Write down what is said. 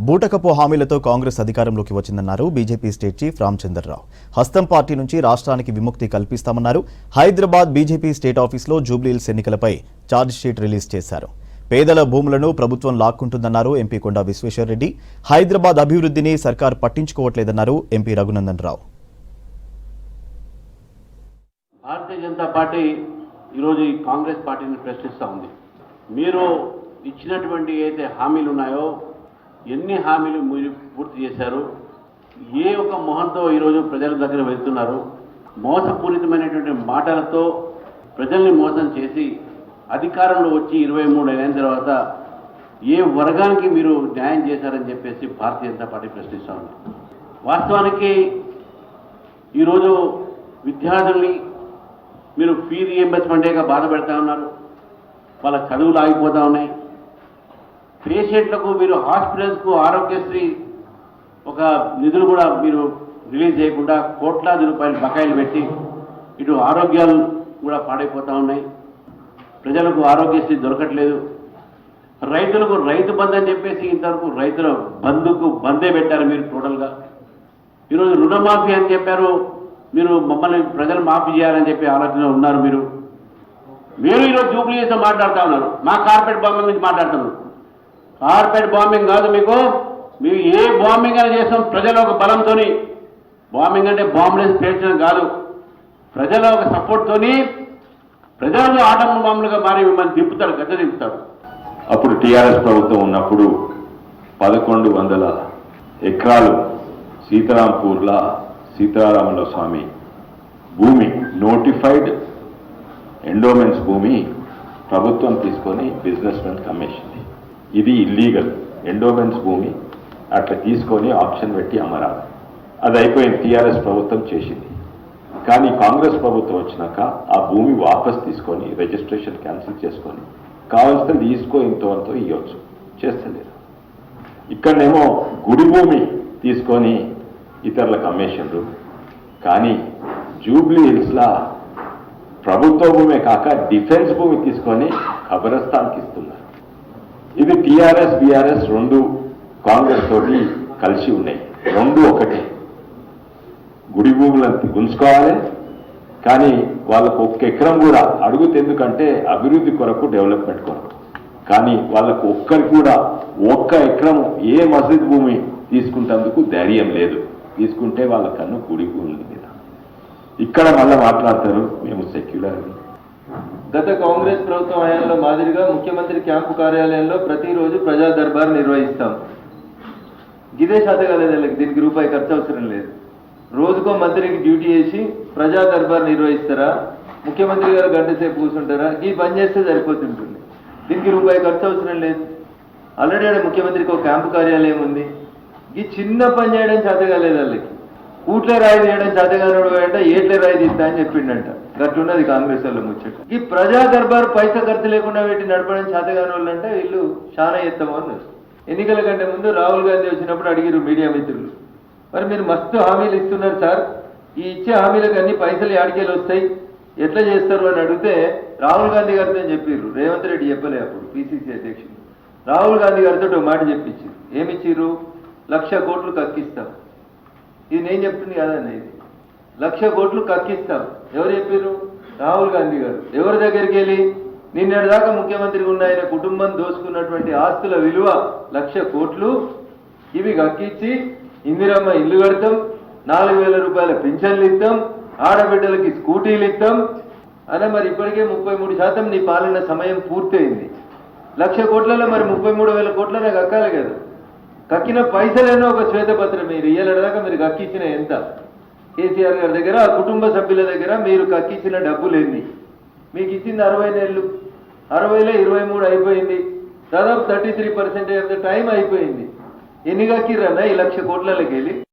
బూటకపు హామీలతో కాంగ్రెస్ అధికారంలోకి వచ్చిందన్నారు బీజేపీ స్టేట్ చీఫ్ రామచంద్రరావు. హస్తం పార్టీ నుంచి రాష్ట్రానికి విముక్తి కల్పిస్తామన్నారు. హైదరాబాద్ బీజేపీ స్టేట్ ఆఫీసులో జూబ్లీహిల్స్ ఎన్నికలపై ఛార్జ్ షీట్ రిలీజ్ చేశారు. పేదల భూములను ప్రభుత్వం లాక్కుంటుందన్నారు ఎంపీ కొండా విశ్వేశ్వరరెడ్డి. హైదరాబాద్ అభివృద్ధిని సర్కార్ పట్టించుకోవట్లేదన్నారు ఎంపీ రఘునందన్ రావు. భారతీయ జనతా పార్టీ ఈరోజు ఈ కాంగ్రెస్ పార్టీని ప్రశ్నిస్తూ ఉంది. మీరు ఇచ్చినటువంటి ఏదైతే హామీలు ఉన్నాయో ఎన్ని హామీలు మీరు పూర్తి చేశారు? ఏ ఒక మొహంతో ఈరోజు ప్రజల దగ్గర వెళ్తున్నారు? మోసపూరితమైనటువంటి మాటలతో ప్రజల్ని మోసం చేసి అధికారంలో వచ్చి 23 అయిన తర్వాత ఏ వర్గానికి మీరు న్యాయం చేశారని చెప్పేసి భారతీయ జనతా పార్టీ ప్రశ్నిస్తూ ఉంది. వాస్తవానికి ఈరోజు విద్యార్థుల్ని మీరు ఫీ రీఎంబర్స్మెంటేగా బాధ పెడతా ఉన్నారు. వాళ్ళ చదువులు ఆగిపోతూ ఉన్నాయి. పేషెంట్లకు మీరు హాస్పిటల్స్కు ఆరోగ్యశ్రీ ఒక నిధులు కూడా మీరు రిలీజ్ చేయకుండా కోట్లాది రూపాయలు బకాయిలు పెట్టి ఇటు ఆరోగ్యాలు కూడా పాడైపోతూ ఉన్నాయి. ప్రజలకు ఆరోగ్యశ్రీ దొరకట్లేదు. రైతులకు రైతు బంధు అని చెప్పేసి ఇంతవరకు రైతుల బందే పెట్టారు మీరు టోటల్గా. ఈరోజు రుణమాఫీ అని చెప్పారు. మీరు మమ్మల్ని ప్రజలు మాఫీ చేయాలని చెప్పి ఆలోచన ఉన్నారు. మీరు ఈరోజు జూబ్లీహిల్స్ మాట్లాడుతూ ఉన్నారు. మా కార్పెట్ బాంబింగ్ గురించి మాట్లాడుతున్నారు. కార్పెట్ బాంబింగ్ కాదు మీకు. మేము ఏ బాంబింగ్ అని చేస్తాం ప్రజల ఒక బలంతో. బాంబింగ్ అంటే బాంబులేసి పేర్చడం కాదు. ప్రజల ఒక సపోర్ట్తోని ప్రజలను ఆటం బాంబులుగా మారి మిమ్మల్ని దింపుతారు, గద్ద దింపుతారు. అప్పుడు టీఆర్ఎస్ ప్రభుత్వం ఉన్నప్పుడు 1100 ఎకరాలు సీతారాంపూర్ల సీతారాముల స్వామి భూమి నోటిఫైడ్ ఎండోమెంట్స్ భూమి ప్రభుత్వం తీసుకొని బిజినెస్ మెన్ కమ్మేసింది. ఇది ఇల్లీగల్. ఎండోమెంట్స్ భూమి అట్లా తీసుకొని ఆప్షన్ పెట్టి అమ్మరాలి. అది అయిపోయింది, టీఆర్ఎస్ ప్రభుత్వం చేసింది. కానీ కాంగ్రెస్ ప్రభుత్వం వచ్చినాక ఆ భూమి వాపస్ తీసుకొని రిజిస్ట్రేషన్ క్యాన్సిల్ చేసుకొని కావాల్సిన తీసుకో ఇంతవరకు ఇవ్వచ్చు, చేస్తలేదు. ఇక్కడనేమో గుడి భూమి తీసుకొని ఇతరులకు అమ్మేసిండ్రు. కానీ జూబ్లీహిల్స్లా ప్రభుత్వ భూమే కాక డిఫెన్స్ భూమి తీసుకొని ఖబరస్థాన్కి ఇస్తున్నారు. ఇది టీఆర్ఎస్ బీఆర్ఎస్ రెండు కాంగ్రెస్ తోటి కలిసి ఉన్నాయి. రెండు ఒకటే. గుడి భూములను గుంజుకోవాలి, కానీ వాళ్ళకు 1 ఎకరం కూడా అడుగుతే ఎందుకంటే అభివృద్ధి కొరకు, డెవలప్మెంట్ కొరకు. కానీ వాళ్ళకు ఒక్కరికి కూడా 1 ఎకరం ఏ మసీద్ భూమి తీసుకుంటేందుకు ధైర్యం లేదు. తీసుకుంటే వాళ్ళ కన్ను గుడి భూముల మీద. ఇక్కడ మళ్ళీ మాట్లాడతారు మేము సెక్యులర్. గత కాంగ్రెస్ ప్రభుత్వం హయాంలో మాదిరిగా ముఖ్యమంత్రి క్యాంపు కార్యాలయంలో ప్రతిరోజు ప్రజా దర్బార్ నిర్వహిస్తాం. గిదే శాత కాలేదు, దీనికి రూపాయి ఖర్చు అవసరం లేదు. రోజుకో మంత్రికి డ్యూటీ చేసి ప్రజా దర్బార్ నిర్వహిస్తారా? ముఖ్యమంత్రి గారు గంట సేపు కూర్చుంటారా? ఈ పని చేస్తే సరిపోతుంటుంది. దీనికి రూపాయి ఖర్చు అవసరం లేదు. ఆల్రెడీ ఆడ ముఖ్యమంత్రికి ఒక క్యాంపు కార్యాలయం ఉంది. ఈ చిన్న పని చేయడం చేత కాలేదు. వాళ్ళకి కూట్లే రాయి తీయడం చేతగానోడు అంటే ఏట్లే రాయి తీస్తా అని చెప్పిండంట. గట్లున్నది కాంగ్రెస్ వాళ్ళు ముచ్చట. ఈ ప్రజా దర్బార్ పైసా ఖర్చు లేకుండా పెట్టి నడపడం చేతగాని వాళ్ళు అంటే వీళ్ళు చాలా ఎత్తమో అన్నారు. ఎన్నికల కంటే ముందు రాహుల్ గాంధీ వచ్చినప్పుడు అడిగిరు మీడియా మిత్రులు, మరి మీరు మస్తు హామీలు ఇస్తున్నారు సార్, ఈ ఇచ్చే హామీలకు అన్ని పైసలు యాడికేలు వస్తాయి, ఎట్లా చేస్తారు అని అడిగితే రాహుల్ గాంధీ గారితో చెప్పిర్రు. రేవంత్ రెడ్డి చెప్పలే అప్పుడు పిసిసి అధ్యక్షుడు. రాహుల్ గాంధీ గారితో ఒక మాట చెప్పించారు. ఏమిచ్చిర్రు? 1,00,000 కోట్లు కక్కిస్తాం. ఇది నేను చెప్తుంది కాదండి. ఇది 1,00,000 కోట్లు కక్కిస్తాం. ఎవరు చెప్పారు? రాహుల్ గాంధీ గారు. ఎవరి దగ్గరికి వెళ్ళి? నిన్నటిదాకా ముఖ్యమంత్రి ఉన్న ఆయన కుటుంబం దోసుకున్నటువంటి ఆస్తుల విలువ 1,00,000 కోట్లు. ఇవి కక్కించి ఇందిరమ్మ ఇల్లు కడతాం, 4,000 రూపాయల పింఛన్లు ఇస్తాం, ఆడబిడ్డలకి స్కూటీలు ఇస్తాం అనే. మరి ఇప్పటికే 33% నీ పాలన సమయం పూర్తయింది. 1,00,000 కోట్లలో మరి 33,000 కోట్లనే కక్కాలి కదా. కక్కిన పైసలేనో ఒక శ్వేతపత్రం మీరు ఇయ్యలేదాకా మీరు కక్కించిన ఎంత? కేసీఆర్ గారి దగ్గర, ఆ కుటుంబ సభ్యుల దగ్గర మీరు కక్కించిన డబ్బులు ఎన్ని? మీకు ఇచ్చింది 60 నెలలు. 60లో 23 అయిపోయింది. దాదాపు 33% ఆఫ్ ద టైం అయిపోయింది. ఎన్ని కక్కిరన్నా ఈ 1,00,000 కోట్లకి వెళ్ళి?